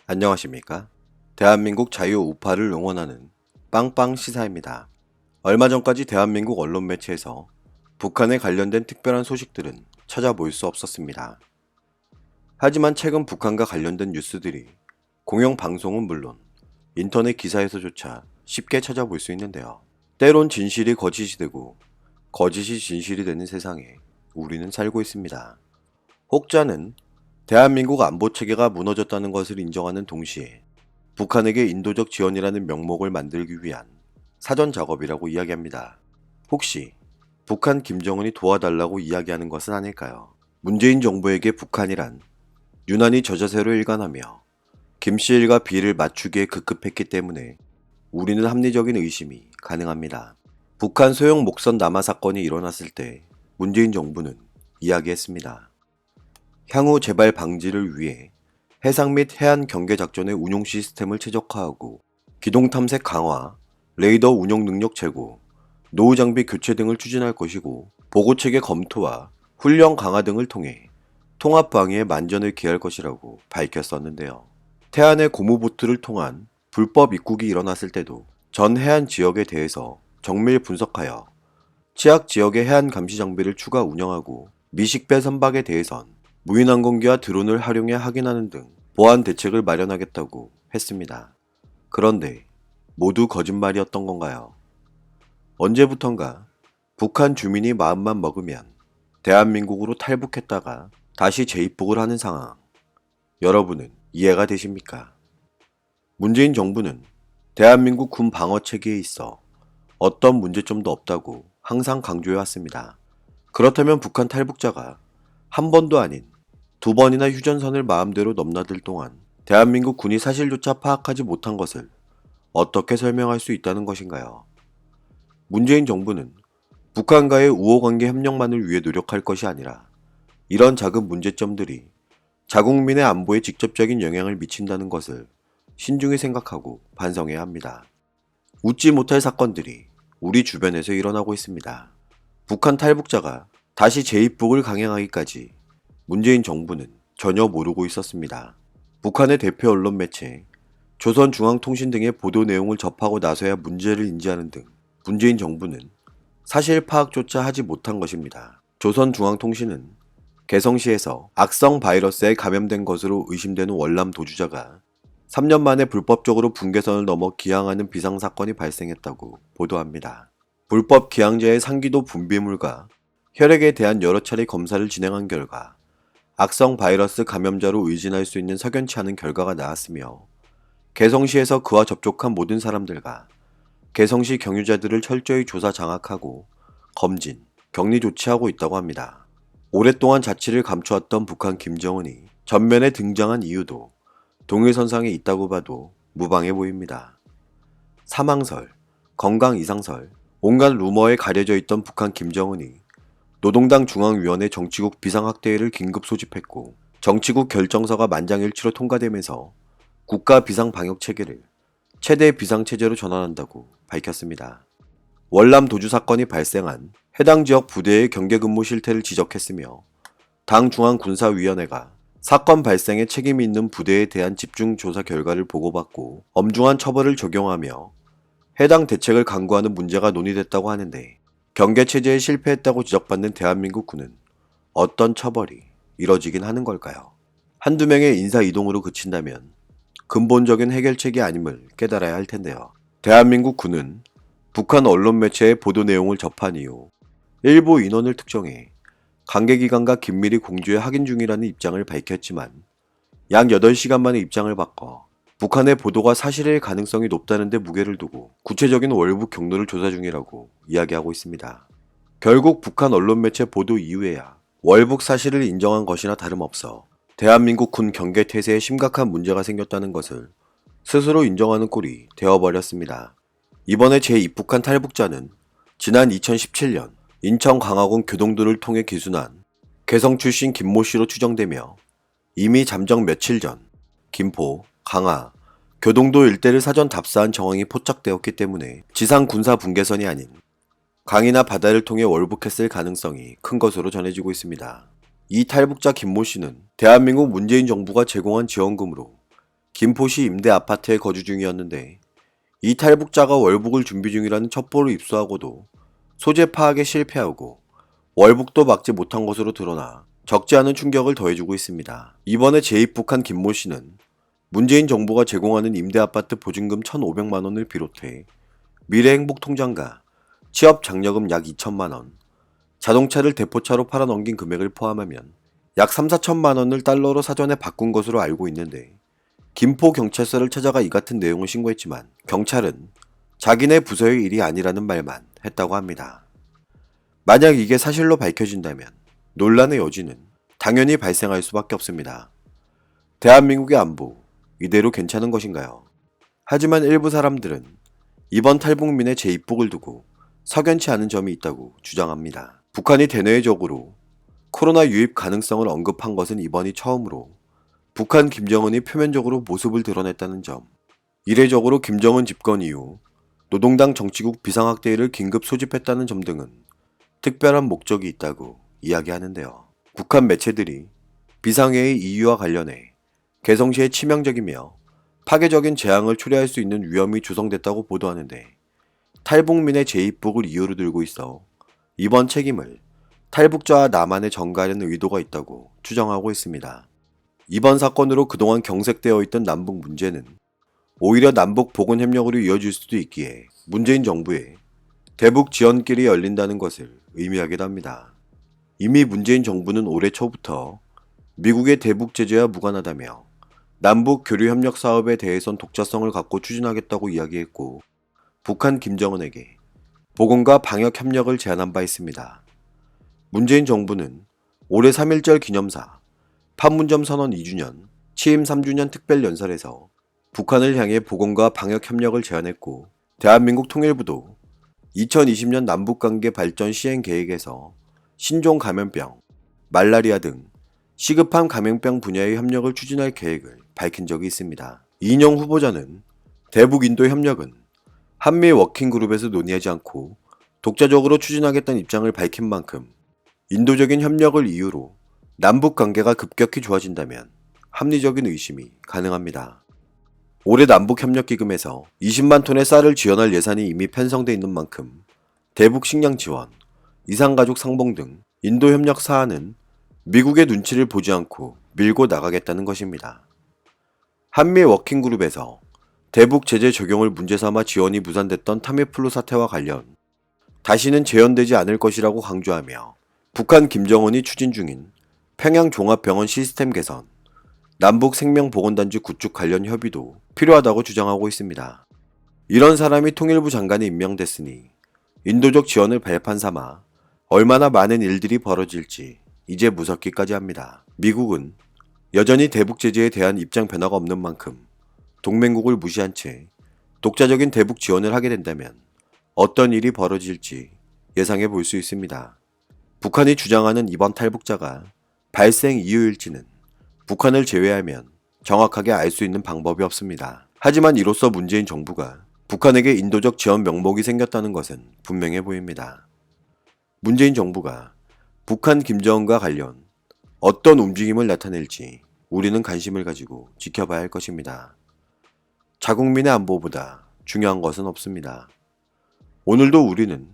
안녕하십니까? 대한민국 자유 우파를 응원하는 빵빵 시사입니다. 얼마 전까지 대한민국 언론 매체에서 북한에 관련된 특별한 소식들은 찾아볼 수 없었습니다. 하지만 최근 북한과 관련된 뉴스들이 공영 방송은 물론 인터넷 기사에서조차 쉽게 찾아볼 수 있는데요. 때론 진실이 거짓이 되고 거짓이 진실이 되는 세상에 우리는 살고 있습니다. 혹자는 대한민국 안보 체계가 무너졌다는 것을 인정하는 동시에 북한에게 인도적 지원이라는 명목을 만들기 위한 사전 작업이라고 이야기합니다. 혹시 북한 김정은이 도와달라고 이야기하는 것은 아닐까요? 문재인 정부에게 북한이란 유난히 저자세로 일관하며 김씨 일과 비를 맞추기에 급급했기 때문에 우리는 합리적인 의심이 가능합니다. 북한 소형 목선 남하 사건이 일어났을 때 문재인 정부는 이야기했습니다. 향후 재발 방지를 위해 해상 및 해안 경계 작전의 운용 시스템을 최적화하고 기동 탐색 강화, 레이더 운용 능력 제고, 노후 장비 교체 등을 추진할 것이고 보고 체계 검토와 훈련 강화 등을 통해 통합 방위에 만전을 기할 것이라고 밝혔었는데요. 태안의 고무보트를 통한 불법 입국이 일어났을 때도 전 해안 지역에 대해서 정밀 분석하여 취약 지역의 해안 감시 장비를 추가 운영하고 미식배 선박에 대해선 무인항공기와 드론을 활용해 확인하는 등 보안 대책을 마련하겠다고 했습니다. 그런데 모두 거짓말이었던 건가요? 언제부턴가 북한 주민이 마음만 먹으면 대한민국으로 탈북했다가 다시 재입국을 하는 상황. 여러분은 이해가 되십니까? 문재인 정부는 대한민국 군 방어 체계에 있어 어떤 문제점도 없다고 항상 강조해왔습니다. 그렇다면 북한 탈북자가 한 번도 아닌 두 번이나 휴전선을 마음대로 넘나들 동안 대한민국 군이 사실조차 파악하지 못한 것을 어떻게 설명할 수 있다는 것인가요? 문재인 정부는 북한과의 우호관계 협력만을 위해 노력할 것이 아니라 이런 작은 문제점들이 자국민의 안보에 직접적인 영향을 미친다는 것을 신중히 생각하고 반성해야 합니다. 웃지 못할 사건들이 우리 주변에서 일어나고 있습니다. 북한 탈북자가 다시 재입국을 강행하기까지 문재인 정부는 전혀 모르고 있었습니다. 북한의 대표 언론 매체 조선중앙통신 등의 보도 내용을 접하고 나서야 문제를 인지하는 등 문재인 정부는 사실 파악조차 하지 못한 것입니다. 조선중앙통신은 개성시에서 악성 바이러스에 감염된 것으로 의심되는 월남 도주자가 3년 만에 불법적으로 분계선을 넘어 기항하는 비상사건이 발생했다고 보도합니다. 불법 기항자의 상기도 분비물과 혈액에 대한 여러 차례 검사를 진행한 결과 악성 바이러스 감염자로 의심할 수 있는 석연치 않은 결과가 나왔으며 개성시에서 그와 접촉한 모든 사람들과 개성시 경유자들을 철저히 조사 장악하고 검진, 격리 조치하고 있다고 합니다. 오랫동안 자취를 감춰왔던 북한 김정은이 전면에 등장한 이유도 동일선상에 있다고 봐도 무방해 보입니다. 사망설, 건강 이상설, 온갖 루머에 가려져 있던 북한 김정은이 노동당 중앙위원회 정치국 비상학대회를 긴급 소집했고 정치국 결정서가 만장일치로 통과되면서 국가 비상방역체계를 최대 비상체제로 전환한다고 밝혔습니다. 월남 도주 사건이 발생한 해당 지역 부대의 경계근무 실태를 지적했으며 당 중앙군사위원회가 사건 발생에 책임이 있는 부대에 대한 집중조사 결과를 보고받고 엄중한 처벌을 적용하며 해당 대책을 강구하는 문제가 논의됐다고 하는데 경계체제에 실패했다고 지적받는 대한민국 군은 어떤 처벌이 이뤄지긴 하는 걸까요? 한두 명의 인사 이동으로 그친다면 근본적인 해결책이 아님을 깨달아야 할 텐데요. 대한민국 군은 북한 언론 매체의 보도 내용을 접한 이후 일부 인원을 특정해 관계기관과 긴밀히 공조해 확인 중이라는 입장을 밝혔지만 약 8시간 만에 입장을 바꿔 북한의 보도가 사실일 가능성이 높다는 데 무게를 두고 구체적인 월북 경로를 조사 중이라고 이야기하고 있습니다. 결국 북한 언론 매체 보도 이후에야 월북 사실을 인정한 것이나 다름없어 대한민국 군 경계태세에 심각한 문제가 생겼다는 것을 스스로 인정하는 꼴이 되어버렸습니다. 이번에 재입국한 탈북자는 지난 2017년 인천 강화군 교동도를 통해 기순한 개성 출신 김모 씨로 추정되며 이미 잠정 며칠 전 김포, 강화, 교동도 일대를 사전 답사한 정황이 포착되었기 때문에 지상 군사 분계선이 아닌 강이나 바다를 통해 월북했을 가능성이 큰 것으로 전해지고 있습니다. 이 탈북자 김모 씨는 대한민국 문재인 정부가 제공한 지원금으로 김포시 임대 아파트에 거주 중이었는데 이 탈북자가 월북을 준비 중이라는 첩보를 입수하고도 소재 파악에 실패하고 월북도 막지 못한 것으로 드러나 적지 않은 충격을 더해주고 있습니다. 이번에 재입북한 김모 씨는 문재인 정부가 제공하는 임대아파트 보증금 1,500만 원을 비롯해 미래행복통장과 취업 장려금 약 2천만 원, 자동차를 대포차로 팔아넘긴 금액을 포함하면 약 3, 4천만 원을 달러로 사전에 바꾼 것으로 알고 있는데 김포경찰서를 찾아가 이 같은 내용을 신고했지만 경찰은 자기네 부서의 일이 아니라는 말만 했다고 합니다. 만약 이게 사실로 밝혀진다면 논란의 여지는 당연히 발생할 수밖에 없습니다. 대한민국의 안보, 이대로 괜찮은 것인가요? 하지만 일부 사람들은 이번 탈북민의 재입국을 두고 석연치 않은 점이 있다고 주장합니다. 북한이 대내적으로 코로나 유입 가능성을 언급한 것은 이번이 처음으로 북한 김정은이 표면적으로 모습을 드러냈다는 점, 이례적으로 김정은 집권 이후 노동당 정치국 비상학대회를 긴급 소집했다는 점 등은 특별한 목적이 있다고 이야기하는데요. 북한 매체들이 비상회의 이유와 관련해 개성시에 치명적이며 파괴적인 재앙을 초래할 수 있는 위험이 조성됐다고 보도하는데 탈북민의 재입국을 이유로 들고 있어 이번 책임을 탈북자와 남한에 전가하려는 의도가 있다고 추정하고 있습니다. 이번 사건으로 그동안 경색되어 있던 남북 문제는 오히려 남북 보건협력으로 이어질 수도 있기에 문재인 정부의 대북 지원길이 열린다는 것을 의미하기도 합니다. 이미 문재인 정부는 올해 초부터 미국의 대북 제재와 무관하다며 남북 교류 협력 사업에 대해선 독자성을 갖고 추진하겠다고 이야기했고 북한 김정은에게 보건과 방역 협력을 제안한 바 있습니다. 문재인 정부는 올해 3.1절 기념사 판문점 선언 2주년, 취임 3주년 특별연설에서 북한을 향해 보건과 방역 협력을 제안했고 대한민국 통일부도 2020년 남북관계 발전 시행 계획에서 신종 감염병, 말라리아 등 시급한 감염병 분야의 협력을 추진할 계획을 밝힌 적이 있습니다. 이인영 후보자는 대북 인도 협력은 한미 워킹그룹에서 논의하지 않고 독자적으로 추진하겠다는 입장을 밝힌 만큼 인도적인 협력을 이유로 남북 관계가 급격히 좋아진다면 합리적인 의심이 가능합니다. 올해 남북협력기금에서 20만 톤의 쌀을 지원할 예산이 이미 편성돼 있는 만큼 대북 식량 지원, 이산가족 상봉 등 인도 협력 사안은 미국의 눈치를 보지 않고 밀고 나가겠다는 것입니다. 한미 워킹그룹에서 대북 제재 적용을 문제 삼아 지원이 무산됐던 타미플루 사태와 관련 다시는 재현되지 않을 것이라고 강조하며 북한 김정은이 추진 중인 평양 종합병원 시스템 개선, 남북 생명보건단지 구축 관련 협의도 필요하다고 주장하고 있습니다. 이런 사람이 통일부 장관에 임명됐으니 인도적 지원을 발판 삼아 얼마나 많은 일들이 벌어질지 이제 무섭기까지 합니다. 미국은 여전히 대북 제재에 대한 입장 변화가 없는 만큼 동맹국을 무시한 채 독자적인 대북 지원을 하게 된다면 어떤 일이 벌어질지 예상해 볼 수 있습니다. 북한이 주장하는 이번 탈북자가 발생 이유일지는 북한을 제외하면 정확하게 알 수 있는 방법이 없습니다. 하지만 이로써 문재인 정부가 북한에게 인도적 지원 명목이 생겼다는 것은 분명해 보입니다. 문재인 정부가 북한 김정은과 관련 어떤 움직임을 나타낼지 우리는 관심을 가지고 지켜봐야 할 것입니다. 자국민의 안보보다 중요한 것은 없습니다. 오늘도 우리는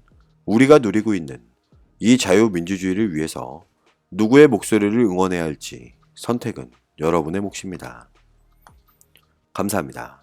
우리가 누리고 있는 이 자유민주주의를 위해서 누구의 목소리를 응원해야 할지 선택은 여러분의 몫입니다. 감사합니다.